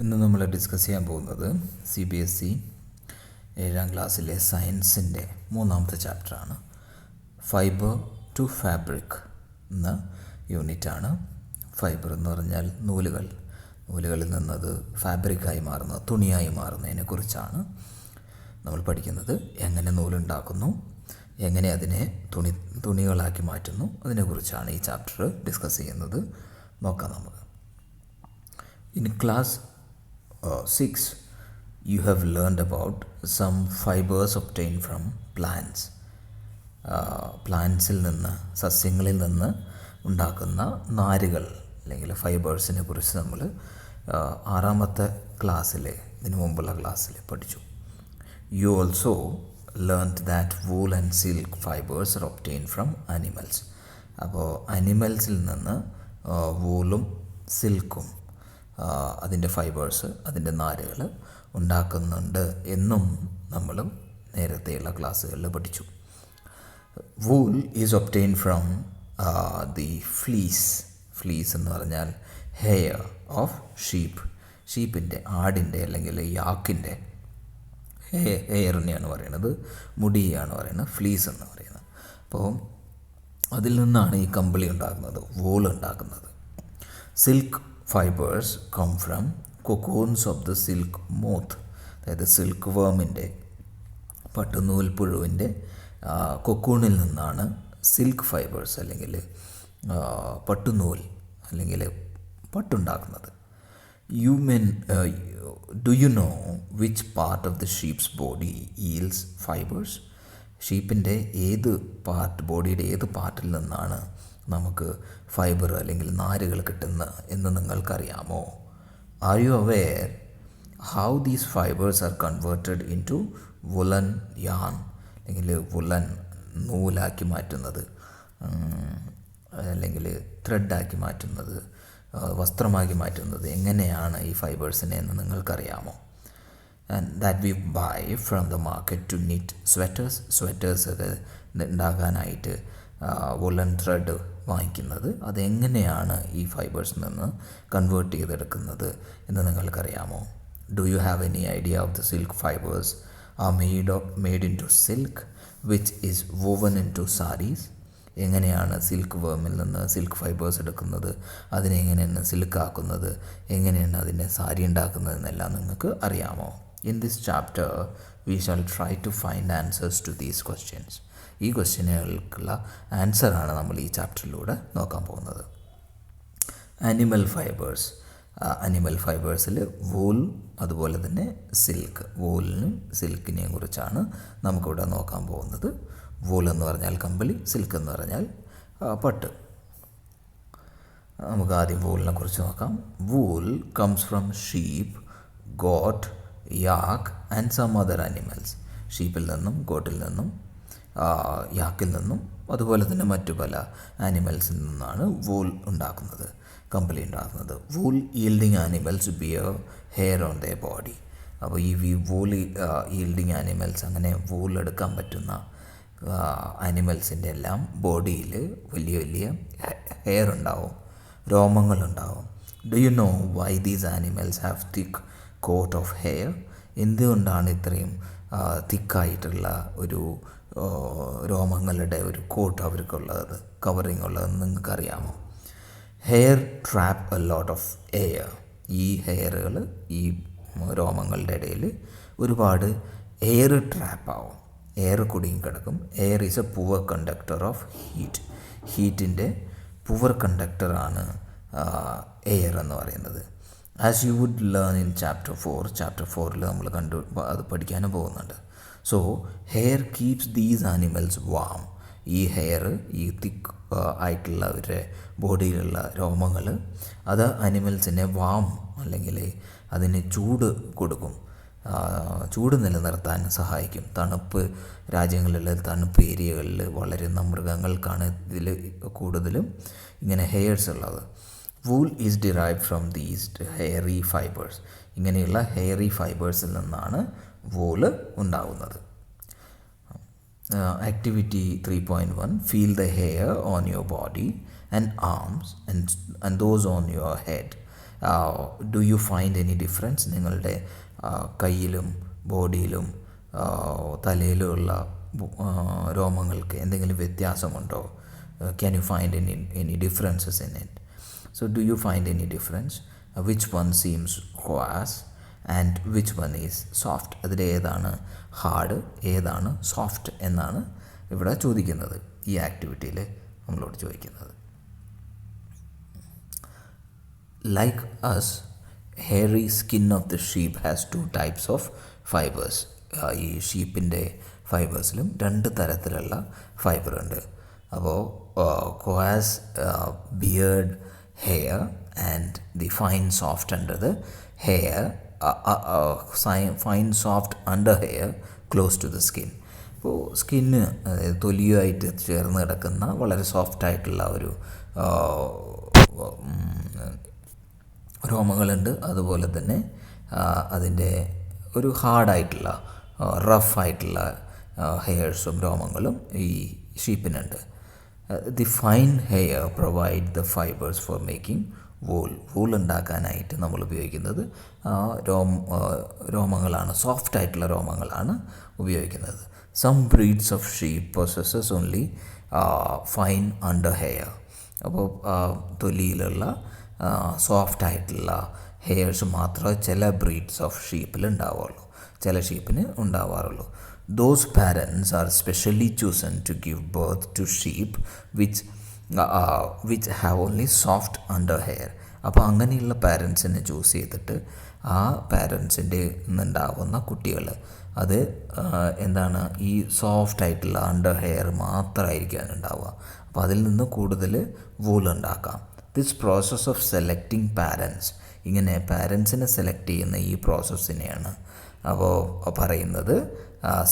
ഇന്ന് നമ്മൾ ഡിസ്കസ് ചെയ്യാൻ പോകുന്നത് CBSE 7ാം ക്ലാസ്സിലെ സയൻസിൻ്റെ 3ാമത്തെ ചാപ്റ്ററാണ്. ഫൈബർ ടു ഫാബ്രിക് എന്ന യൂണിറ്റാണ്. ഫൈബർ എന്ന് പറഞ്ഞാൽ നൂലുകളിൽ നിന്നത് ഫാബ്രിക്കായി മാറുന്ന തുണിയായി മാറുന്നതിനെ കുറിച്ചാണ് നമ്മൾ പഠിക്കുന്നത്. എങ്ങനെ നൂലുണ്ടാക്കുന്നു, എങ്ങനെ അതിനെ തുണികളാക്കി മാറ്റുന്നു, അതിനെക്കുറിച്ചാണ് ഈ ചാപ്റ്റർ ഡിസ്കസ് ചെയ്യുന്നത്. നോക്കാം നമുക്ക്. In class 6, you have learned about some fibers obtained from plants. പ്ലാന്റ്സിൽ നിന്ന്, സസ്യങ്ങളിൽ നിന്ന് ഉണ്ടാക്കുന്ന നാരുകൾ അല്ലെങ്കിൽ ഫൈബേഴ്സിനെ കുറിച്ച് നമ്മൾ 6ാമത്തെ ക്ലാസ്സിൽ, ഇതിനു മുമ്പുള്ള ക്ലാസ്സിൽ പഠിച്ചു. You also learned that wool and silk fibers are obtained from animals. അപ്പോൾ അനിമൽസിൽ നിന്ന് വൂളും സിൽക്കും അതിൻ്റെ ഫൈബേഴ്സ്, അതിൻ്റെ നാരുകൾ ഉണ്ടാക്കുന്നുണ്ട് എന്നും നമ്മൾ നേരത്തെയുള്ള ക്ലാസ്സുകളിൽ പഠിച്ചു. Wool is obtained from the fleece എന്ന് പറഞ്ഞാൽ ഹെയർ ഓഫ് ഷീപ്പിൻ്റെ, ആടിൻ്റെ അല്ലെങ്കിൽ യാക്കിൻ്റെ ഹെയറിനെയാണ് പറയുന്നത്, മുടിയാണ് പറയുന്നത്, ഫ്ലീസ് എന്ന് പറയുന്നത്. അപ്പോൾ അതിൽ നിന്നാണ് ഈ കമ്പിളി ഉണ്ടാക്കുന്നത്, വൂൾ ഉണ്ടാക്കുന്നത്. Silk fibres come from cocoons of the silk moth, അതായത് സിൽക്ക് വേമിൻ്റെ, പട്ടുനൂൽപ്പുഴുവിൻ്റെ കൊക്കൂണിൽ നിന്നാണ് സിൽക്ക് ഫൈബേഴ്സ് അല്ലെങ്കിൽ പട്ടുനൂൽ അല്ലെങ്കിൽ പട്ടുണ്ടാക്കുന്നത്. Do you know which part of the sheep's body yields fibres? ഷീപ്പിൻ്റെ ബോഡിയുടെ ഏത് പാർട്ടിൽ നിന്നാണ് നമുക്ക് ഫൈബർ അല്ലെങ്കിൽ നാരുകൾ കിട്ടുന്ന എന്ന് നിങ്ങൾക്കറിയാമോ? Are you aware how these fibres are converted into woollen yarn, അല്ലെങ്കിൽ വുളൻ നൂലാക്കി മാറ്റുന്നത്, അല്ലെങ്കിൽ ത്രെഡാക്കി മാറ്റുന്നത്, വസ്ത്രമാക്കി മാറ്റുന്നത് എങ്ങനെയാണ് ഈ ഫൈബേഴ്സിനെ എന്ന് നിങ്ങൾക്കറിയാമോ? And that we buy from the market to knit sweaters ഒക്കെ ഉണ്ടാക്കാനായിട്ട് വുളൻ ത്രെഡ് വാങ്ങിക്കുന്നത്, അതെങ്ങനെയാണ് ഈ ഫൈബേഴ്സിൽ നിന്ന് കൺവേർട്ട് ചെയ്തെടുക്കുന്നത് എന്ന് നിങ്ങൾക്കറിയാമോ? Do you have any idea of the silk fibres are made into silk which is woven into saris? എങ്ങനെയാണ് സിൽക്ക് വേമിൽ നിന്ന് സിൽക്ക് ഫൈബേഴ്സ് എടുക്കുന്നത്, അതിനെങ്ങനെയാണ് സിൽക്ക് ആക്കുന്നത്, എങ്ങനെയാണ് അതിൻ്റെ സാരി ഉണ്ടാക്കുന്നതെന്നെല്ലാം നിങ്ങൾക്ക് അറിയാമോ? In this chapter we shall try to find answers to these questions. ഈ ക്വസ്റ്റ്യനുകൾക്കുള്ള ആൻസറാണ് നമ്മൾ ഈ ചാപ്റ്ററിലൂടെ നോക്കാൻ പോകുന്നത്. അനിമൽ ഫൈബേഴ്സിൽ വൂൾ, അതുപോലെ തന്നെ സിൽക്ക്. വൂലിനും സിൽക്കിനെയും കുറിച്ചാണ് നമുക്കിവിടെ നോക്കാൻ പോകുന്നത്. വൂൾ എന്ന് പറഞ്ഞാൽ കമ്പിളി, സിൽക്ക് എന്ന് പറഞ്ഞാൽ പട്ട്. നമുക്ക് ആദ്യം വൂളിനെ കുറിച്ച് നോക്കാം. Wool comes from sheep, goat, yak and some other animals. ഷീപ്പിൽ നിന്നും, ഗോട്ടിൽ നിന്നും, യാക്കിൽ നിന്നും, അതുപോലെ തന്നെ മറ്റു പല ആനിമൽസിൽ നിന്നാണ് വൂൾ ഉണ്ടാക്കുന്നത്, കമ്പിളി ഉണ്ടാക്കുന്നത്. Wool yielding animals bear hair on their body. അപ്പോൾ ഈ വൂൾ ഈൽഡിങ് ആനിമൽസ്, അങ്ങനെ വൂൾ എടുക്കാൻ പറ്റുന്ന ആനിമൽസിൻ്റെ എല്ലാം ബോഡിയിൽ വലിയ വലിയ ഹെയർ ഉണ്ടാവും, രോമങ്ങളുണ്ടാവും. Do you know why these animals have thick coat of hair? എന്തുകൊണ്ടാണ് ഇത്രയും തിക്കായിട്ടുള്ള ഒരു രോമങ്ങളുടെ ഒരു കോട്ട് അവർക്കുള്ളത്, കവറിങ് ഉള്ളതെന്ന് നിങ്ങൾക്കറിയാമോ? Hair trap a lot of air. ഈ ഹെയറുകൾ, ഈ രോമങ്ങളുടെ ഇടയിൽ ഒരുപാട് എയർ ട്രാപ്പാവും, എയർ കുടുങ്ങി കിടക്കും. Air is a poor conductor of ഹീറ്റിൻ്റെ പുവർ കണ്ടക്ടറാണ് എയർ എന്ന് പറയുന്നത്. As you would learn in chapter 4 നമ്മൾ അത് പഠിക്കാനും പോകുന്നുണ്ട്. So hair keeps these animals warm. ഈ ഹെയർ, ഈ തിക്ക് ആയിട്ടുള്ള അവരുടെ ബോഡിയിലുള്ള രോമങ്ങൾ, അത് അനിമൽസിനെ വാം അല്ലെങ്കിൽ അതിന് ചൂട് കൊടുക്കും, ചൂട് നിലനിർത്താൻ സഹായിക്കും. തണുപ്പ് രാജ്യങ്ങളിലെ തണുപ്പ് ഏരിയകളിൽ വളരുന്ന മൃഗങ്ങൾക്കാണ് ഇതിൽ കൂടുതലും ഇങ്ങനെ ഹെയർസ് ഉള്ളത്. Wool is derived from these hairy fibres. ഇങ്ങനെയുള്ള ഹെയറി ഫൈബേഴ്സിൽ നിന്നാണ് വൂള് ഉണ്ടാകുന്നത്. Activity 3.1, feel the hair on your body and arms and those on your head do you find any difference? നിങ്ങളുടെ കയ്യിലും ബോഡിയിലും തലയിലുമുള്ള രോമങ്ങൾക്ക് എന്തെങ്കിലും വ്യത്യാസമുണ്ടോ? Can you find any differences in it? So do you find any difference? Which one seems coarse and which one is soft? അതിൽ ഏതാണ് hard, ഏതാണ് സോഫ്റ്റ് എന്നാണ് ഇവിടെ ചോദിക്കുന്നത്, ഈ ആക്ടിവിറ്റിയിൽ നമ്മളോട് ചോദിക്കുന്നത്. Like us, hairy skin of the sheep has two types of fibers. ഈ ഷീപ്പിൻ്റെ ഫൈബേഴ്സിലും 2 തരത്തിലുള്ള ഫൈബർ ഉണ്ട്. അപ്പോൾ coarse beard hair and the fine soft under the hair, fine soft under hair close to the skin. അപ്പോൾ skin, തൊലിയുമായിട്ട് ചേർന്ന് കിടക്കുന്ന വളരെ സോഫ്റ്റായിട്ടുള്ള ഒരു രോമങ്ങളുണ്ട്. അതുപോലെ തന്നെ അതിൻ്റെ ഒരു ഹാർഡായിട്ടുള്ള റഫായിട്ടുള്ള ഹെയർസും രോമങ്ങളും ഈ ഷീപ്പിനുണ്ട്. The fine hair provide the fibres for making wool. Wool ഉണ്ടാക്കാനായിട്ട് നമ്മൾ ഉപയോഗിക്കുന്നത് രോമങ്ങളാണ്, സോഫ്റ്റായിട്ടുള്ള രോമങ്ങളാണ് ഉപയോഗിക്കുന്നത്. Some breeds of sheep possesses only fine under hair. അപ്പോൾ തൊലിയിലുള്ള സോഫ്റ്റായിട്ടുള്ള ഹെയർസ് മാത്രമേ ചില ബ്രീഡ്സ് ഓഫ് ഷീപ്പിൽ ഉണ്ടാവുള്ളൂ, ചില ഷീപ്പിന് ഉണ്ടാവാറുള്ളൂ. Those parents are specially chosen to give birth to sheep which have only soft under hair. അപ്പോൾ അങ്ങനെയുള്ള പാരൻസിനെ ചൂസ് ചെയ്തിട്ട് ആ പാരൻസിൻ്റെ നിന്നുണ്ടാവുന്ന കുട്ടികൾ അത് എന്താണ്, ഈ സോഫ്റ്റായിട്ടുള്ള അണ്ടർ ഹെയർ മാത്രമായിരിക്കും ഉണ്ടാവുക. അപ്പോൾ അതിൽ നിന്ന് കൂടുതൽ വൂൾ ഉണ്ടാക്കാം. This process of selecting parents, ഇങ്ങനെ പാരൻസിനെ സെലക്ട് ചെയ്യുന്ന ഈ പ്രോസസ്സിനെയാണ് അപ്പോൾ പറയുന്നത്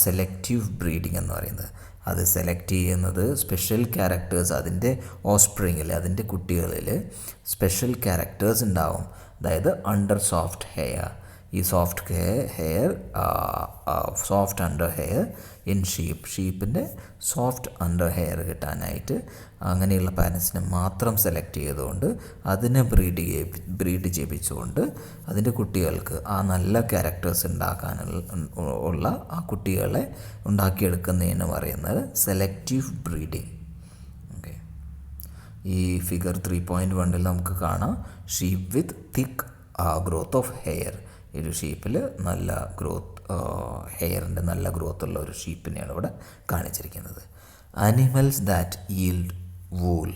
സെലക്റ്റീവ് ബ്രീഡിംഗ് എന്ന് പറയുന്നത്. അത് സെലക്ട് ചെയ്യുന്നത് സ്പെഷ്യൽ ക്യാരക്ടേഴ്സ്, അതിൻ്റെ ഓസ്പ്രിങ്ങിൽ, അതിൻ്റെ കുട്ടികളിൽ സ്പെഷ്യൽ ക്യാരക്ടേഴ്സ് ഉണ്ടാവും. അതായത് അണ്ടർ സോഫ്റ്റ് ഹെയർ, ഈ soft hair, soft under hair in ഷീപ്പിൻ്റെ സോഫ്റ്റ് അണ്ടർ ഹെയർ കിട്ടാനായിട്ട് അങ്ങനെയുള്ള പാരൻസിനെ മാത്രം സെലക്ട് ചെയ്തുകൊണ്ട് അതിനെ ബ്രീഡ് ചെയ്യിപ്പിച്ചുകൊണ്ട് അതിൻ്റെ കുട്ടികൾക്ക് ആ നല്ല ക്യാരക്ടേഴ്സ് ഉണ്ടാക്കാനുള്ള ആ കുട്ടികളെ ഉണ്ടാക്കിയെടുക്കുന്നതിന് പറയുന്നത് സെലക്റ്റീവ് ബ്രീഡിങ്. ഓക്കെ, ഈ ഫിഗർ 3.1 നമുക്ക് കാണാം sheep with thick growth of hair. ഒരു ഷീപ്പിൽ നല്ല ഹെയറിൻ്റെ നല്ല ഗ്രോത്തുള്ള ഒരു ഷീപ്പിനെയാണ് ഇവിടെ കാണിച്ചിരിക്കുന്നത്. Animals that yield wool.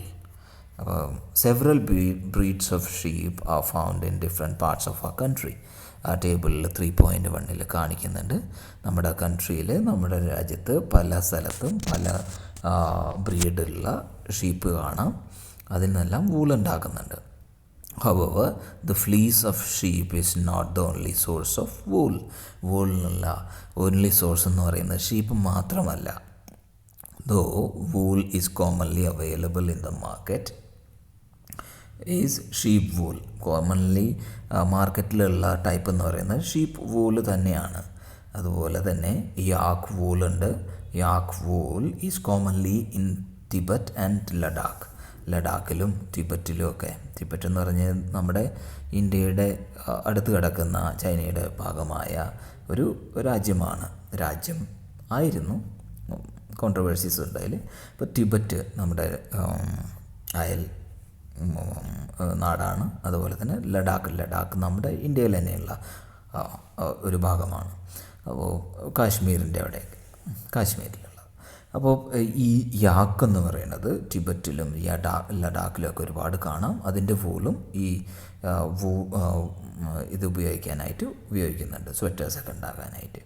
Several breeds of sheep are found in different parts of our country. ആ ടേബിളിൽ 3.1 കാണിക്കുന്നുണ്ട്. നമ്മുടെ കൺട്രിയിൽ, നമ്മുടെ രാജ്യത്ത് പല സ്ഥലത്തും പല ബ്രീഡുള്ള ഷീപ്പ് കാണാം. അതിൽ നിന്നെല്ലാം വൂൾ ഉണ്ടാക്കുന്നുണ്ട്. However, the fleece of sheep is not the only source of wool. വൂളിനുള്ള only source എന്ന് പറയുന്നത് ഷീപ്പ് മാത്രമല്ല. Though wool is commonly available in the market, is sheep wool. Commonly മാർക്കറ്റിലുള്ള ടൈപ്പ് എന്ന് പറയുന്നത് ഷീപ്പ് വൂള് തന്നെയാണ്. അതുപോലെ തന്നെ യാക്ക് വൂളുണ്ട്. Yak wool is commonly in Tibet and Ladakh. ലഡാക്കിലും ടിബറ്റിലും ഒക്കെ. ടിബറ്റ് എന്ന് പറഞ്ഞാൽ നമ്മുടെ ഇന്ത്യയുടെ അടുത്ത് കിടക്കുന്ന ചൈനയുടെ ഭാഗമായ ഒരു രാജ്യം ആയിരുന്നു. കോൺട്രവേഴ്സീസ് ഉണ്ട് അതിൽ. ഇപ്പോൾ ടിബറ്റ് നമ്മുടെ അയൽ നാടാണ്. അതുപോലെ തന്നെ ലഡാക്ക് നമ്മുടെ ഇന്ത്യയിൽ തന്നെയുള്ള ഒരു ഭാഗമാണ്. അപ്പോൾ കാശ്മീരിൻ്റെ അവിടെയൊക്കെ, കാശ്മീരിലുള്ള. അപ്പോൾ ഈ യാക്ക് എന്ന് പറയുന്നത് ടിബറ്റിലും ലഡാക്കിലുമൊക്കെ ഒരുപാട് കാണാം. അതിൻ്റെ വൂളും ഈ ഇത് ഉപയോഗിക്കുന്നുണ്ട്, സ്വെറ്റേഴ്സൊക്കെ ഉണ്ടാക്കാനായിട്ട്.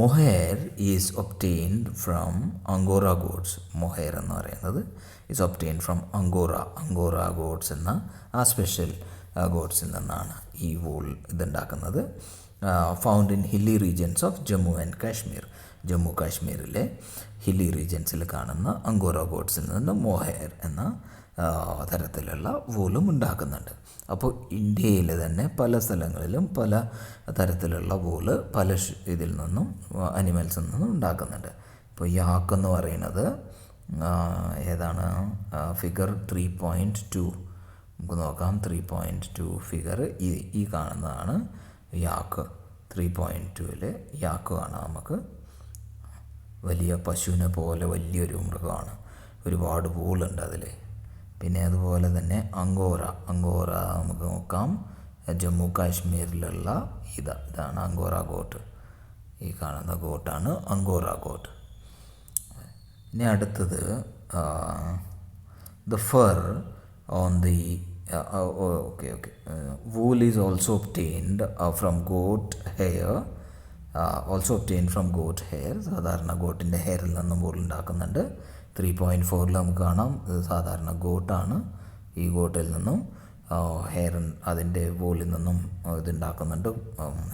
Mohair is obtained from Angora goats. Mohair എന്ന് പറയുന്നത് is obtained from Angora goats എന്ന ആ സ്പെഷ്യൽ ഗോഡ്സിൽ നിന്നാണ് ഈ വൂൾ ഇതുണ്ടാക്കുന്നത്. Found in hilly regions of Jammu and Kashmir. Jammu കാശ്മീരിലെ ഹില്ലി റീജിയൻസിൽ കാണുന്ന അങ്കോറ ഗോഡ്സിൽ നിന്ന് മൊഹെയർ എന്ന തരത്തിലുള്ള വൂളും ഉണ്ടാക്കുന്നുണ്ട്. അപ്പോൾ ഇന്ത്യയിൽ തന്നെ പല സ്ഥലങ്ങളിലും പല തരത്തിലുള്ള വൂള് പല ഇതിൽ നിന്നും അനിമൽസിൽ നിന്നും ഉണ്ടാക്കുന്നുണ്ട്. ഇപ്പോൾ യാക്കെന്ന് പറയുന്നത് ഏതാണ്, ഫിഗർ 3.2 നമുക്ക് നോക്കാം. 3.2 ഫിഗർ ഈ കാണുന്നതാണ് യാക്ക്. 3.2 യാക്ക് കാണാം. നമുക്ക് വലിയ പശുവിനെ പോലെ വലിയൊരു മൃഗമാണ്. ഒരുപാട് വൂളുണ്ട് അതിൽ. പിന്നെ അതുപോലെ തന്നെ അങ്കോറ നമുക്ക് നോക്കാം. ജമ്മു കാശ്മീരിലുള്ള ഇതാണ് അങ്കോറ ഗോട്ട്. ഈ കാണുന്ന ഗോട്ടാണ് അങ്കോറ ഗോട്ട്. ഇനി അടുത്തത് the fur on the wool is also obtained from goat hair. സാധാരണ ഗോട്ടിൻ്റെ ഹെയറിൽ നിന്നും വൂൾ ഉണ്ടാക്കുന്നുണ്ട്. 3.4 നമുക്ക് കാണാം. ഇത് സാധാരണ ഗോട്ടാണ്. ഈ ഗോട്ടിൽ നിന്നും അതിൻ്റെ വൂളിൽ നിന്നും ഇതുണ്ടാക്കുന്നുണ്ട്.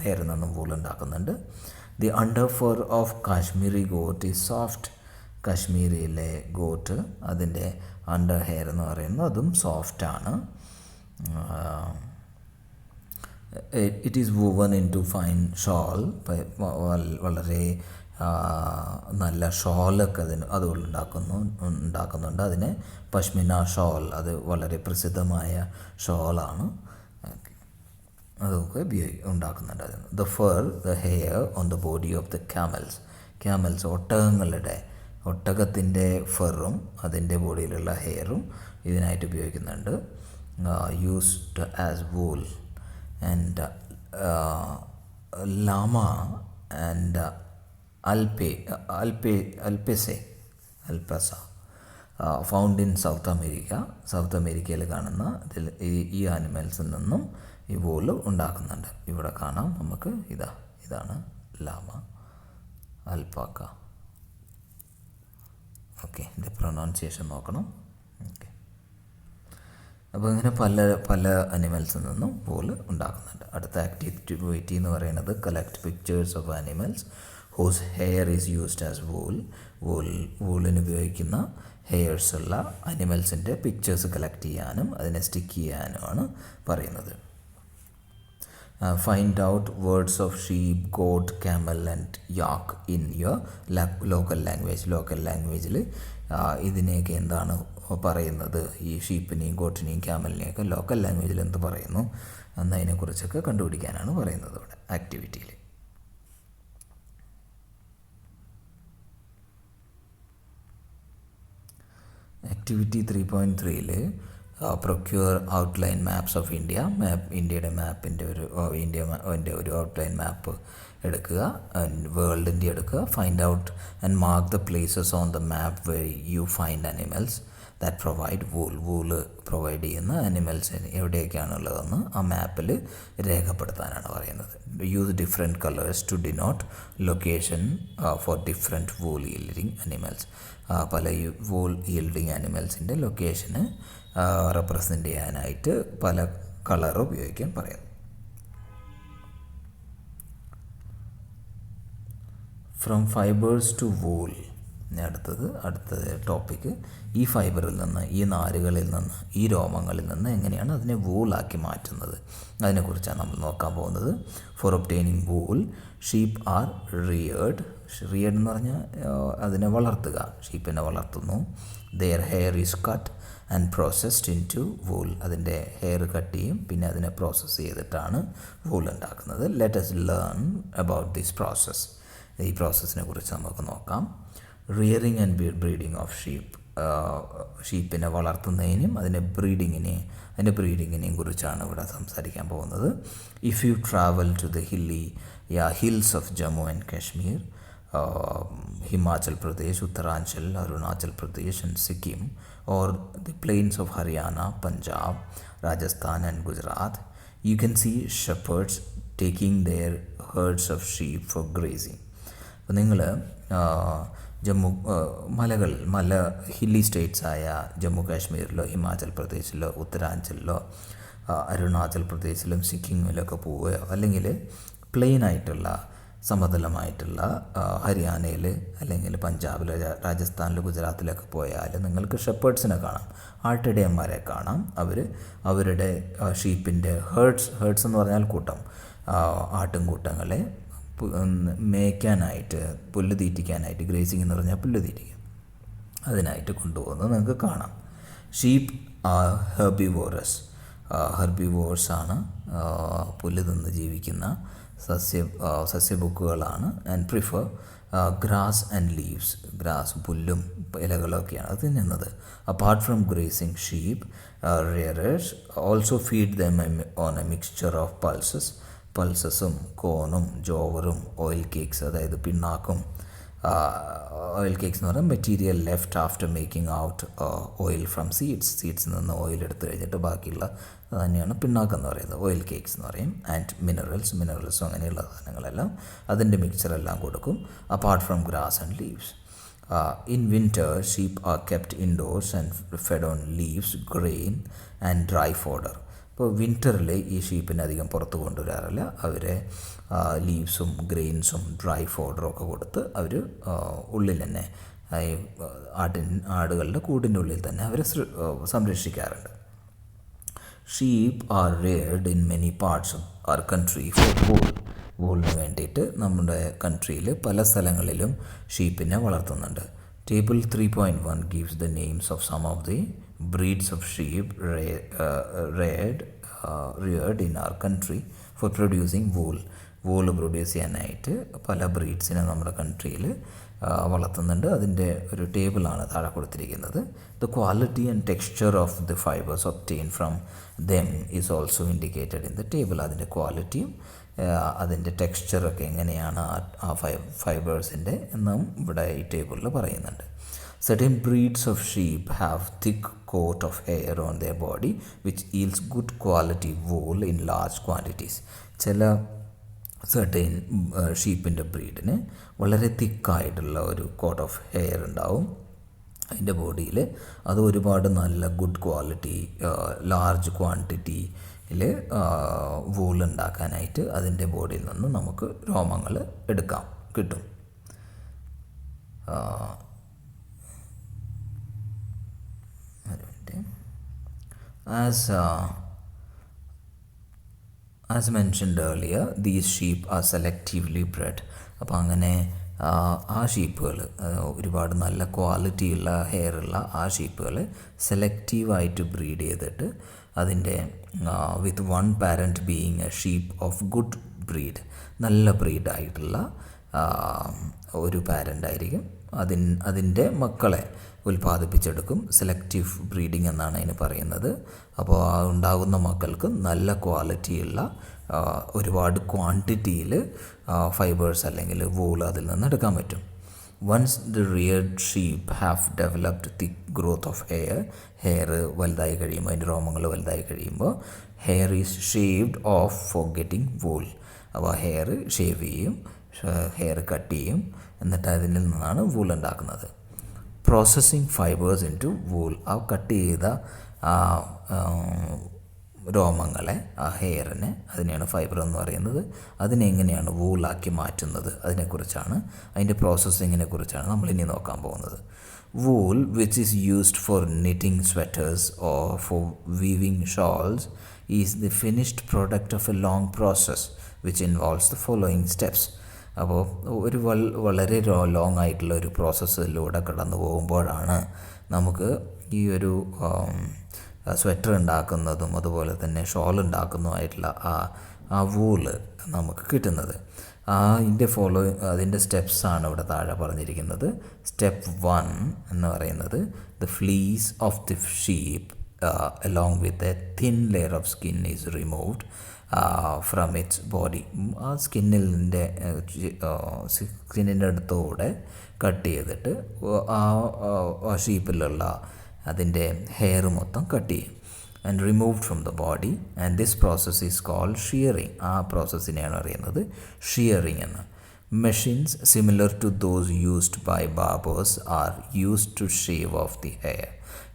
ഹെയറിൽ നിന്നും വൂൾ ഉണ്ടാക്കുന്നുണ്ട്. The under fur of Kashmiri goat is soft. കാശ്മീരിയിലെ ഗോട്ട് അതിൻ്റെ അണ്ടർ ഹെയർ എന്ന് പറയുന്നത് അതും സോഫ്റ്റാണ്. It is woven into fine shawl. വളരെ നല്ല ഷോളൊക്കെ ഉണ്ടാക്കുന്നുണ്ട്. അതിനെ പഷ്മിന ഷോൾ, അത് വളരെ പ്രസിദ്ധമായ ഷോളാണ്. അതൊക്കെ ഉണ്ടാക്കുന്നുണ്ട് അതിന്. The fur, the hair on the body of the camels ഒട്ടകത്തിൻ്റെ ഫറും അതിൻ്റെ ബോഡിയിലുള്ള ഹെയറും ഇതിനായിട്ട് ഉപയോഗിക്കുന്നുണ്ട്. Used as wool. And llama and alpaca found in south അമേരിക്കയിൽ കാണുന്ന ഈ ആനിമൽസിൽ നിന്നും ഈ വൂള് ഉണ്ടാക്കുന്നുണ്ട്. ഇവിടെ കാണാം നമുക്ക്. ഇതാണ് ലാമ, അൽപാക്ക. ഓക്കെ, ഇതിൻ്റെ പ്രൊനൗൺസിയേഷൻ നോക്കണം. ഓക്കെ, അപ്പോൾ ഇങ്ങനെ പല അനിമൽസിൽ നിന്നും വൂള് ഉണ്ടാക്കുന്നുണ്ട്. അടുത്ത ആക്ടിവിറ്റി എന്ന് പറയുന്നത് collect pictures of animals whose hair is used as വൂളിന് ഉപയോഗിക്കുന്ന ഹെയർസ് ഉള്ള അനിമൽസിൻ്റെ പിക്ചേഴ്സ് കളക്ട് ചെയ്യാനും അതിനെ സ്റ്റിക്ക് ചെയ്യാനുമാണ് പറയുന്നത്. Find out words of sheep, goat, camel and yak in your local language. Local ലാംഗ്വേജിൽ ഇതിനെയൊക്കെ എന്താണ് പറയുന്നത്, ഈ ഷീപ്പിനെയും ഗോട്ടിനെയും ക്യാമലിനെയൊക്കെ ലോക്കൽ ലാംഗ്വേജിൽ എന്ത് പറയുന്നു എന്നതിനെക്കുറിച്ചൊക്കെ കണ്ടുപിടിക്കാനാണ് പറയുന്നത് ഇവിടെ ആക്ടിവിറ്റിയിൽ. Activity 3.3 procure outline maps of ഇന്ത്യയുടെ മാപ്പിൻ്റെ ഒരു ഔട്ട്ലൈൻ മാപ്പ് എടുക്കുക. വേൾഡിൻ്റെ എടുക്കുക. Find out and mark the places on the map where you find animals that provide wool provide ചെയ്യുന്ന അനിമൽസിന് എവിടെയൊക്കെയാണുള്ളതെന്ന് ആ മാപ്പിൽ രേഖപ്പെടുത്താനാണ് പറയുന്നത്. Use different colours to denote location for different wool yielding animals. പല വൂൾ ഈൽഡിങ് അനിമൽസിൻ്റെ ലൊക്കേഷന് റെപ്രസെൻ്റ് ചെയ്യാനായിട്ട് പല കളർ ഉപയോഗിക്കാൻ പറയുന്നു. From fibres to wool. അടുത്ത ടോപ്പിക്ക് ഈ ഫൈബറിൽ നിന്ന്, ഈ നാരുകളിൽ നിന്ന്, ഈ രോമങ്ങളിൽ നിന്ന് എങ്ങനെയാണ് അതിനെ വൂളാക്കി മാറ്റുന്നത്, അതിനെക്കുറിച്ചാണ് നമ്മൾ നോക്കാൻ പോകുന്നത്. For obtaining wool sheep are reared എന്ന് പറഞ്ഞാൽ അതിനെ വളർത്തുക, ഷീപ്പിനെ വളർത്തുന്നു. Their hair is cut and processed into wool. അതിൻ്റെ ഹെയർ കട്ട് ചെയ്യും, പിന്നെ അതിനെ പ്രോസസ്സ് ചെയ്തിട്ടാണ് വൂൾ ഉണ്ടാക്കുന്നത്. Let us learn about this process. ഈ പ്രോസസ്സിനെ കുറിച്ച് നമുക്ക് നോക്കാം. റിയറിങ് ആൻഡ് ബ്രീഡിങ് ഓഫ് ഷീപ്പിനെ വളർത്തുന്നതിനും അതിൻ്റെ ബ്രീഡിങ്ങിനെയും കുറിച്ചാണ് ഇവിടെ സംസാരിക്കാൻ പോകുന്നത്. If you travel to the hills of Jammu and Kashmir, Himachal Pradesh, Uttaranchal, Arunachal Pradesh and Sikkim, or the plains of Haryana, Punjab, Rajasthan and Gujarat, you can see shepherds taking their herds of sheep for grazing. അപ്പോൾ നിങ്ങൾ മല ഹില്ലി സ്റ്റേറ്റ്സ് ആയ ജമ്മു കാശ്മീരിലോ ഹിമാചൽ പ്രദേശിലോ ഉത്തരാഞ്ചലിലോ അരുണാചൽ പ്രദേശിലും സിക്കിമിലൊക്കെ പോവുകയോ അല്ലെങ്കിൽ പ്ലെയിനായിട്ടുള്ള സമതലമായിട്ടുള്ള ഹരിയാനയിൽ അല്ലെങ്കിൽ പഞ്ചാബിലോ രാജസ്ഥാനിലോ ഗുജറാത്തിലൊക്കെ പോയാൽ നിങ്ങൾക്ക് ഷെപ്പേർഡ്സിനെ കാണാം, ആട്ടിടയന്മാരെ കാണാം. അവരുടെ ഷീപ്പിൻ്റെ ഹേർഡ്സ് എന്ന് പറഞ്ഞാൽ കൂട്ടം, ആട്ടിൻകൂട്ടങ്ങളെ മേയ്ക്കാനായിട്ട്, പുല്ല് തീറ്റിക്കാനായിട്ട്, ഗ്രേസിംഗ് എന്ന് പറഞ്ഞാൽ പുല്ല് തീറ്റിക്കുക, അതിനായിട്ട് കൊണ്ടുപോകുന്നത് നിങ്ങൾക്ക് കാണാം. Sheep R herbivorous. ഹെർബിവോഴ്സാണ്, പുല്ല് തിന്ന് ജീവിക്കുന്ന സസ്യബുക്കുകളാണ്. And prefer grass and leaves, grass പുല്ലും ഇലകളൊക്കെയാണ് അത് തിന്നുന്നത്. Apart from grazing sheep rearers also feed them on a mixture of പൾസസും കോണും ജോവറും ഓയിൽ കേക്ക്സ്, അതായത് പിണ്ണാക്കും. ഓയിൽ കേക്ക്സ് എന്ന് പറഞ്ഞാൽ material left after making out oil from സീഡ്സിൽ നിന്ന് ഓയിൽ എടുത്തു കഴിഞ്ഞിട്ട് ബാക്കിയുള്ള തന്നെയാണ് പിണ്ണാക്കം എന്ന് പറയുന്നത്, ഓയിൽ കേക്ക്സ് എന്ന് പറയും. ആൻഡ് മിനറൽസും അങ്ങനെയുള്ള സാധനങ്ങളെല്ലാം അതിൻ്റെ മിക്സറെല്ലാം കൊടുക്കും. Apart from grass and leaves. In winter sheep R kept indoors and fed on leaves, grain and dry fodder. ഇപ്പോൾ വിൻ്ററിൽ ഈ ഷീപ്പിനെ അധികം പുറത്ത് കൊണ്ടുവരാറില്ല. അവരെ ലീവ്സും ഗ്രെയിൻസും ഡ്രൈ ഫോഡറും ഒക്കെ കൊടുത്ത് അവർ ഉള്ളിൽ തന്നെ ആടുകളുടെ കൂടിൻ്റെ ഉള്ളിൽ തന്നെ അവരെ സംരക്ഷിക്കാറുണ്ട്. Sheep are reared in many parts of our country for വൂളിന് വേണ്ടിയിട്ട് നമ്മുടെ കൺട്രിയിൽ പല സ്ഥലങ്ങളിലും ഷീപ്പിനെ വളർത്തുന്നുണ്ട്. Table 3.1 gives the names of some of the breeds of sheep reared in our country for producing wool. Wool produce ചെയ്യാനായിട്ട് പല ബ്രീഡ്സിനെ നമ്മുടെ കൺട്രിയിൽ വളർത്തുന്നുണ്ട്. അതിൻ്റെ ഒരു ടേബിളാണ് താഴെ കൊടുത്തിരിക്കുന്നത്. The quality and texture of the fibres obtain from them is also indicated in the table. അതിൻ്റെ ക്വാളിറ്റിയും അതിൻ്റെ ടെക്സ്ചറൊക്കെ എങ്ങനെയാണ് ആ ഫൈബേഴ്സിൻ്റെ എന്നും ഇവിടെ ഈ ടേബിളിൽ പറയുന്നുണ്ട്. Certain breeds of sheep have thick coat of hair on their body which yields good quality wool in large quantities. ചില സർട്ടൈൻ ഷീപ്പിൻ്റെ ബ്രീഡിന് വളരെ തിക്കായിട്ടുള്ള ഒരു കോട്ട് ഓഫ് ഹെയർ ഉണ്ടാവും അതിൻ്റെ ബോഡിയിൽ. അത് ഒരുപാട് നല്ല ഗുഡ് ക്വാളിറ്റി ലാർജ് ക്വാണ്ടിറ്റിയിൽ വൂൾ ഉണ്ടാക്കാനായിട്ട് അതിൻ്റെ ബോഡിയിൽ നിന്ന് നമുക്ക് രോമങ്ങൾ എടുക്കാം കിട്ടും. As mentioned earlier, these sheep are selectively bred. അപ്പോൾ അങ്ങനെ ആ ഷീപ്പുകൾ ഒരുപാട് നല്ല ക്വാളിറ്റിയുള്ള ഹെയറുള്ള ആ ഷീപ്പുകൾ സെലക്റ്റീവായിട്ട് ബ്രീഡ് ചെയ്തിട്ട് അതിൻ്റെ with one parent being A sheep of good breed, നല്ല ബ്രീഡായിട്ടുള്ള ഒരു പാരൻ്റ് ആയിരിക്കും അതിൻ്റെ മക്കളെ ഉൽപ്പാദിപ്പിച്ചെടുക്കും. സെലക്റ്റീവ് ബ്രീഡിംഗ് എന്നാണ് അതിന് പറയുന്നത്. അപ്പോൾ ഉണ്ടാകുന്ന മക്കൾക്ക് നല്ല ക്വാളിറ്റിയുള്ള ഒരുപാട് ക്വാണ്ടിറ്റിയിൽ ഫൈബേഴ്സ് അല്ലെങ്കിൽ വൂൾ അതിൽ നിന്ന് എടുക്കാൻ പറ്റും. Once the reared sheep have developed thick growth of hair വലുതായി കഴിയുമ്പോൾ, അതിൻ്റെ രോമങ്ങൾ വലുതായി കഴിയുമ്പോൾ hair is shaved off for getting wool. അപ്പോൾ ഹെയർ ഷേവ് ചെയ്യും, ഹെയർ കട്ട് ചെയ്യും, എന്നിട്ട് അതിൽ നിന്നാണ് വൂൾ ഉണ്ടാക്കുന്നത്. Processing fibres into wool, ആ കട്ട് ചെയ്ത രോമങ്ങളെ, ആ ഹെയറിനെ, അതിനെയാണ് ഫൈബർ എന്ന് പറയുന്നത്. അതിനെങ്ങനെയാണ് വൂളാക്കി മാറ്റുന്നത് അതിനെക്കുറിച്ചാണ്, അതിൻ്റെ പ്രോസസ്സിങ്ങിനെ കുറിച്ചാണ് നമ്മളിനി നോക്കാൻ പോകുന്നത്. Wool which is used for knitting sweaters or for weaving shawls is the finished product of a long process which involves the following steps. അപ്പോൾ ഒരു വളരെ ലോങ് ആയിട്ടുള്ള ഒരു പ്രോസസ്സിലൂടെ കടന്നു പോകുമ്പോഴാണ് നമുക്ക് ഈ ഒരു സ്വെറ്റർ ഉണ്ടാക്കുന്നതും അതുപോലെ തന്നെ ഷോൾ ഉണ്ടാക്കുന്നതുമായിട്ടുള്ള ആ വൂള് നമുക്ക് കിട്ടുന്നത്. അതിൻ്റെ സ്റ്റെപ്സാണ് ഇവിടെ താഴെ പറഞ്ഞിരിക്കുന്നത്. സ്റ്റെപ്പ് 1 എന്ന് പറയുന്നത് the fleece of the sheep along with a thin layer of skin is removed from its body. ആ സ്കിന്നിൻ്റെ അടുത്തൂടെ കട്ട് ചെയ്തിട്ട് ആ ഷീപ്പിലുള്ള അതിൻ്റെ ഹെയർ മൊത്തം കട്ട് ചെയ്യും. And removed from the body. And this process is called shearing. ആ പ്രോസസ്സിനെയാണ് അറിയുന്നത് ഷിയറിങ് എന്ന്. Machines similar to those used by barbers are used to shave off the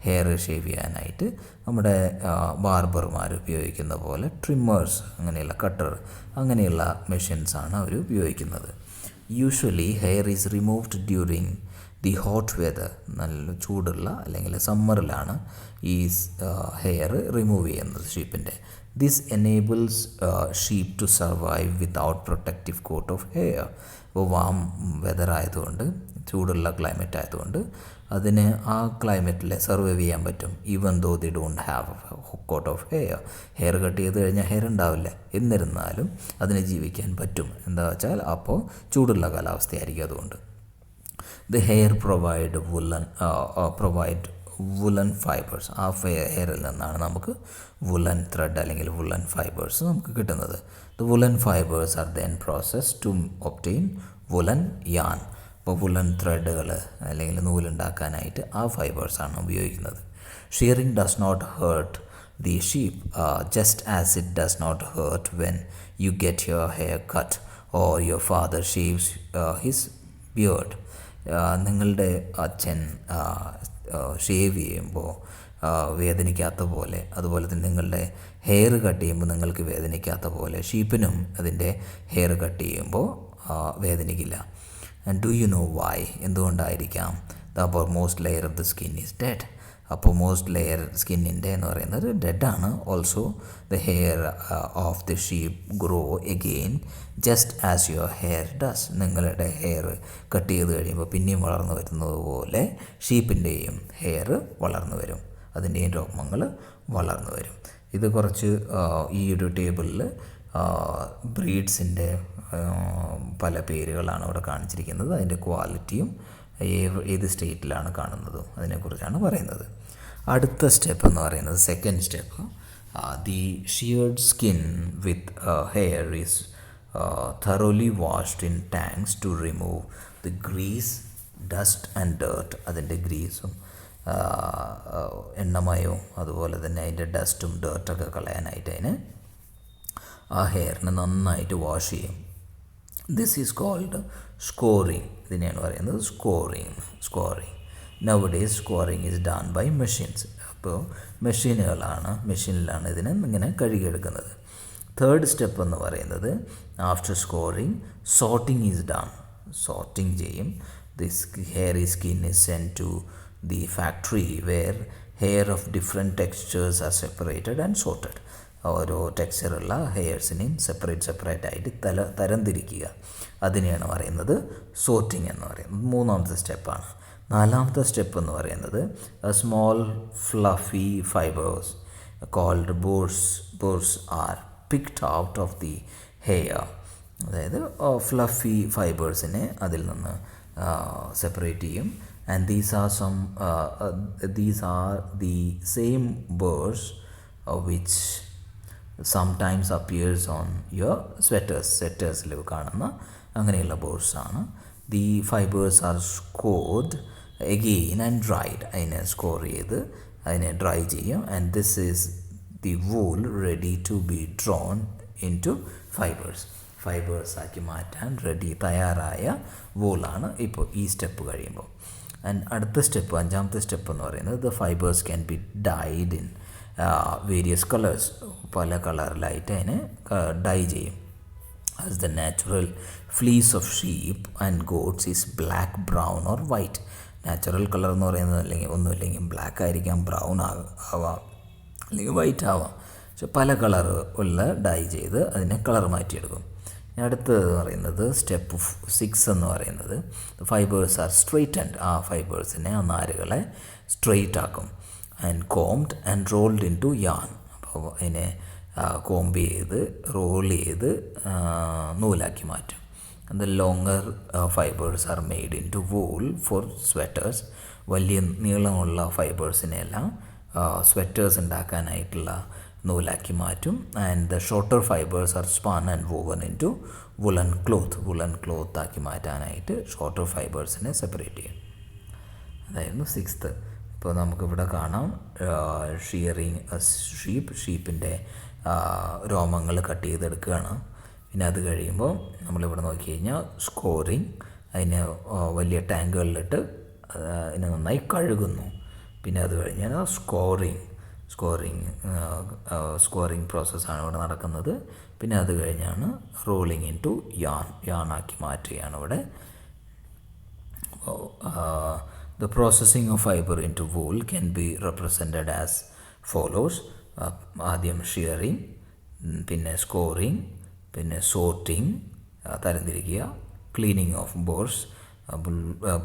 hair shave ചെയ്യാനായിട്ട് നമ്മുടെ ബാർബർമാർ ഉപയോഗിക്കുന്ന പോലെ ട്രിമ്മേഴ്സ്, അങ്ങനെയുള്ള കട്ടർ, അങ്ങനെയുള്ള മെഷീൻസാണ് അവർ ഉപയോഗിക്കുന്നത്. Usually hair is removed during the hot weather, നല്ല ചൂടുള്ള അല്ലെങ്കിൽ സമ്മറിലാണ് ഈ ഹെയർ റിമൂവ് ചെയ്യുന്നത് ഷീപ്പിൻ്റെ. This enables sheep to survive without protective coat of hair. ഇപ്പോൾ വാം വെതർ ആയതുകൊണ്ട്, ചൂടുള്ള ക്ലൈമറ്റ് ആയതുകൊണ്ട് അതിന് ആ ക്ലൈമറ്റിൽ സർവൈവ് ചെയ്യാൻ പറ്റും. Even though they don't have coat of hair. Hair cut ചെയ്ത് കഴിഞ്ഞാൽ ഹെയർ ഉണ്ടാവില്ല, എന്നിരുന്നാലും അതിന് ജീവിക്കാൻ പറ്റും. എന്താ വെച്ചാൽ അപ്പോൾ ചൂടുള്ള കാലാവസ്ഥയായിരിക്കും. അതുകൊണ്ട് the hair provide woollen fibres. ആ ഹെയറിൽ നിന്നാണ് നമുക്ക് വുളൻ ത്രെഡ് അല്ലെങ്കിൽ വുളൻ ഫൈബേഴ്സ് നമുക്ക് കിട്ടുന്നത്. The woollen fibres are then process to obtain woollen yarn. ഇപ്പോൾ വുളൻ ത്രെഡുകൾ അല്ലെങ്കിൽ നൂലുണ്ടാക്കാനായിട്ട് ആ ഫൈബേഴ്സാണ് ഉപയോഗിക്കുന്നത്. Shearing does not hurt the sheep just as it does not hurt when you get your hair cut or your father shaves his beard. നിങ്ങളുടെ അച്ഛൻ shave ചെയ്യുമ്പോൾ വേദനിക്കാത്ത പോലെ, അതുപോലെ തന്നെ നിങ്ങളുടെ ഹെയർ കട്ട് ചെയ്യുമ്പോൾ നിങ്ങൾക്ക് വേദനിക്കാത്ത പോലെ ഷീപ്പിനും അതിൻ്റെ ഹെയർ കട്ട് ചെയ്യുമ്പോൾ വേദനിക്കില്ല. And do you know why? എന്തുകൊണ്ടായിരിക്കാം? The uppermost layer of the skin is dead. അപ്പോൾ മോസ്റ്റ് ലെയർ സ്കിന്നിൻ്റെ എന്ന് പറയുന്നത് ഡെഡാണ്. Also the hair of the sheep grow again just as your hair does. നിങ്ങളുടെ hair cut ചെയ്ത് കഴിയുമ്പോൾ പിന്നെയും വളർന്നു വരുന്നത് പോലെ ഷീപ്പിൻ്റെയും ഹെയർ വളർന്നു വരും, അതിൻ്റെയും രോമങ്ങൾ വളർന്നു വരും. ഇത് കുറച്ച് ഈ ഒരു ടേബിളിൽ ബ്രീഡ്സിൻ്റെ പല പേരുകളാണ് ഇവിടെ കാണിച്ചിരിക്കുന്നത്. അതിൻ്റെ ക്വാളിറ്റിയും ഏത് സ്റ്റേറ്റിലാണ് കാണുന്നതും അതിനെക്കുറിച്ചാണ് പറയുന്നത്. അടുത്ത സ്റ്റെപ്പ് എന്ന് പറയുന്നത് second step, the sheared skin with hair is thoroughly washed in tanks to remove the grease, dust and dirt. അതിൻ്റെ ഗ്രീസും എണ്ണമയവും അതുപോലെ തന്നെ അതിൻ്റെ ഡസ്റ്റും ഡേർട്ടൊക്കെ കളയാനായിട്ട് അതിന് ആ ഹെയറിനെ നന്നായിട്ട് വാഷ് ചെയ്യും. This is called scouring. ഇതിനെയാണ് പറയുന്നത് scouring. Nowadays scouring is done by machines. അപ്പോൾ മെഷീനിലാണ് ഇതിനെ ഇങ്ങനെ കഴുകിയെടുക്കുന്നത്. തേർഡ് സ്റ്റെപ്പ് എന്ന് പറയുന്നത് after scouring sorting is done. Sorting ചെയ്യും. This hairy skin is send to the factory where hair of different textures are separated and sorted. ഓരോ ടെക്സ്ചറുള്ള ഹെയർസിനെയും സെപ്പറേറ്റ് ആയിട്ട് തരംതിരിക്കുക. അതിനെയാണ് പറയുന്നത് സോർട്ടിങ് എന്ന് പറയുന്നത്. മൂന്നാമത്തെ സ്റ്റെപ്പാണ്. നാലാമത്തെ സ്റ്റെപ്പ് എന്ന് പറയുന്നത് small fluffy fibres called burrs are picked out of the hair. അതായത് ഫ്ലഫി ഫൈബേഴ്സിനെ അതിൽ നിന്ന് സെപ്പറേറ്റ് ചെയ്യും. And these are the same burrs which sometimes appears on your സ്വെറ്റേഴ്സിൽ കാണുന്ന അങ്ങനെയുള്ള ബേർഡ്സാണ്. The fibres are scoured again and dried. അതിനെ സ്കോർ ചെയ്ത് അതിനെ ഡ്രൈ ചെയ്യും. And this is the wool ready to be drawn into fibres ആക്കി മാറ്റാൻ തയ്യാറായ വൂളാണ് ഇപ്പോൾ ഈ സ്റ്റെപ്പ് കഴിയുമ്പോൾ. ആൻഡ് അടുത്ത സ്റ്റെപ്പ്, അഞ്ചാമത്തെ സ്റ്റെപ്പ് എന്ന് പറയുന്നത് the fibres can be dyed in various colours. പല കളറിലായിട്ട് അതിനെ ഡൈ ചെയ്യും. As the natural fleece of sheep and goats is black, brown or white. Natural colour എന്ന് പറയുന്നത് ഒന്നുമില്ലെങ്കിൽ ബ്ലാക്ക് ആയിരിക്കാം, ബ്രൗൺ ആവാം, അല്ലെങ്കിൽ വൈറ്റ് ആവാം. പക്ഷെ പല കളർ ഉള്ള ഡൈ ചെയ്ത് അതിനെ കളർ മാറ്റിയെടുക്കും. അടുത്തത് പറയുന്നത് സ്റ്റെപ്പ് 6 എന്ന് പറയുന്നത് ഫൈബേഴ്സ് ആർ സ്ട്രെയിറ്റൻഡ്. ആ ഫൈബേഴ്സിനെ, ആ നാരുകളെ സ്ട്രെയിറ്റ് ആക്കും. And combed and rolled into yarn. അപ്പോൾ അതിനെ കോംബ് ചെയ്ത് റോൾ ചെയ്ത് നൂലാക്കി മാറ്റും. The longer fibres are made into wool for sweaters. വലിയ നീളമുള്ള ഫൈബേഴ്സിനെല്ലാം സ്വെറ്റേഴ്സ് ഉണ്ടാക്കാനായിട്ടുള്ള നൂലാക്കി മാറ്റും. And the shorter fibres are spun and woven into woollen cloth ആക്കി മാറ്റാനായിട്ട് ഷോർട്ടർ ഫൈബേഴ്സിനെ സെപ്പറേറ്റ് ചെയ്യും. അതായിരുന്നു 6th. ഇപ്പോൾ നമുക്കിവിടെ കാണാം ഷിയറിങ് ഷീപ്പിൻ്റെ രോമങ്ങൾ കട്ട് ചെയ്തെടുക്കുകയാണ്. പിന്നെ അത് കഴിയുമ്പോൾ നമ്മളിവിടെ നോക്കി കഴിഞ്ഞാൽ സ്കോറിങ്, അതിനെ വലിയ ടാങ്കുകളിലിട്ട് അതിനെ നന്നായി കഴുകുന്നു. പിന്നെ അത് കഴിഞ്ഞാൽ സ്കോറിങ് പ്രോസസ്സാണ് ഇവിടെ നടക്കുന്നത്. പിന്നെ അത് കഴിഞ്ഞാണ് റോളിങ് ഇൻ ടു യാണാക്കി മാറ്റുകയാണ് ഇവിടെ. the processing of fiber into wool can be represented as follows. ആദ്യം ഷിയറിങ്, പിന്നെ സ്കോറിങ്, പിന്നെ സോർട്ടിങ്, തരംതിരിക്കുക, ക്ലീനിങ് ഓഫ് ബോർഡ്സ്,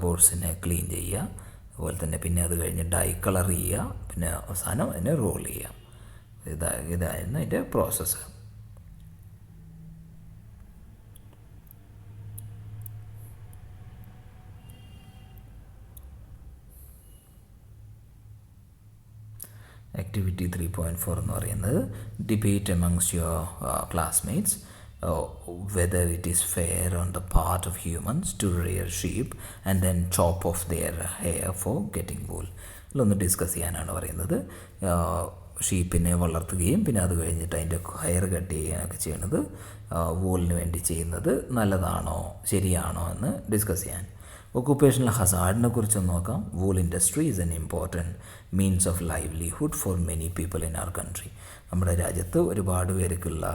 ബോർഡ്സിനെ ക്ലീൻ ചെയ്യുക, അതുപോലെ തന്നെ പിന്നെ അത് കഴിഞ്ഞ് ഡൈ കളർ ചെയ്യുക, പിന്നെ അവസാനം അതിനെ റോൾ ചെയ്യുക. ഇതായിരുന്നു അതിൻ്റെ പ്രോസസ്സ്. ആക്ടിവിറ്റി 3.4 എന്ന് പറയുന്നത് debate amongst your classmates whether it is fair on the part of humans to rear sheep and then chop off their hair for getting wool. ഇതിലൊന്ന് ഡിസ്കസ് ചെയ്യാനാണ് പറയുന്നത്. ഷീപ്പിനെ വളർത്തുകയും പിന്നെ അത് കഴിഞ്ഞിട്ട് അതിൻ്റെ ഹെയർ കട്ട് ചെയ്യുകയൊക്കെ ചെയ്യുന്നത് വൂളിന് വേണ്ടി ചെയ്യുന്നത് നല്ലതാണോ ശരിയാണോ എന്ന് ഡിസ്കസ് ചെയ്യാൻ. ഒക്കുപ്പേഷണൽ ഹസാർഡിനെ കുറിച്ച് നോക്കാം. Wool industry is an important means of livelihood for many people in our country. നമ്മുടെ രാജ്യത്ത് ഒരുപാട് പേർക്കുള്ള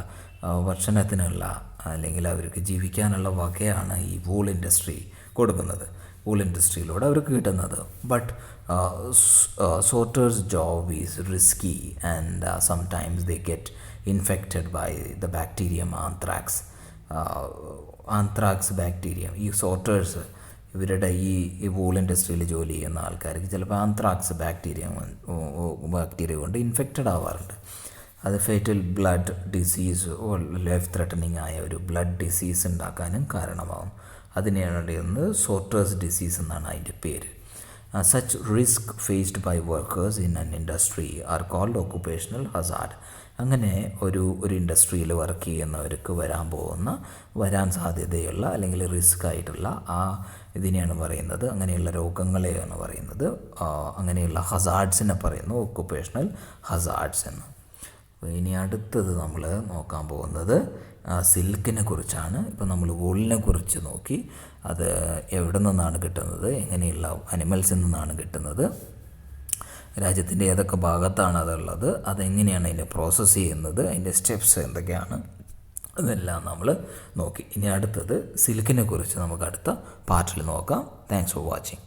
ഭക്ഷണത്തിനുള്ള അല്ലെങ്കിൽ അവർക്ക് ജീവിക്കാനുള്ള വകയാണ് ഈ വൂൾ ഇൻഡസ്ട്രി കൊടുക്കുന്നത്, വൂൾ ഇൻഡസ്ട്രിയിലൂടെ അവർക്ക് കിട്ടുന്നത്. But sorters job is risky and sometimes they get infected by the bacterium anthrax bacterium. ഈ സോർട്ടേഴ്സ് ഇവരുടെ ഈ വൂൾ ഇൻഡസ്ട്രിയിൽ ജോലി ചെയ്യുന്ന ആൾക്കാർക്ക് ചിലപ്പോൾ ആന്ത്രാക്സ് ബാക്ടീരിയ കൊണ്ട് ഇൻഫെക്റ്റഡ് ആവാറുണ്ട്. അത് fatal blood disease life threatening ആയ ഒരു ബ്ലഡ് ഡിസീസ് ഉണ്ടാക്കാനും കാരണമാകും. അതിനെയാണ് പറയുന്നത് സോർട്ടേഴ്സ് ഡിസീസ് എന്നാണ് അതിൻ്റെ പേര്. Such risk faced by workers in an industry are called occupational hazard. അങ്ങനെ ഒരു ഇൻഡസ്ട്രിയിൽ വർക്ക് ചെയ്യുന്നവർക്ക് വരാൻ സാധ്യതയുള്ള അല്ലെങ്കിൽ റിസ്ക് ആയിട്ടുള്ള ഇതിനെയാണ് പറയുന്നത്, അങ്ങനെയുള്ള രോഗങ്ങളെയാണ് പറയുന്നത്, അങ്ങനെയുള്ള ഹസാർഡ്സിനെ പറയുന്നു ഒക്കുപ്പേഷണൽ ഹസാർഡ്സ് എന്ന്. അപ്പോൾ ഇനി അടുത്തത് നമ്മൾ നോക്കാൻ പോകുന്നത് സിൽക്കിനെ കുറിച്ചാണ്. ഇപ്പോൾ നമ്മൾ വൂളിനെ കുറിച്ച് നോക്കി, അത് എവിടെ നിന്നാണ് കിട്ടുന്നത്, എങ്ങനെയുള്ള അനിമൽസിൽ നിന്നാണ് കിട്ടുന്നത്, രാജ്യത്തിൻ്റെ ഏതൊക്കെ ഭാഗത്താണ് അതുള്ളത്, അതെങ്ങനെയാണ് അതിനെ പ്രോസസ്സ് ചെയ്യുന്നത്, അതിൻ്റെ സ്റ്റെപ്സ് എന്തൊക്കെയാണ്, അതെല്ലാം നമ്മൾ നോക്കി. ഇനി അടുത്തത് സിൽക്കിനെ കുറിച്ച് നമുക്ക് അടുത്ത പാർട്ടിൽ നോക്കാം. Thanks for watching.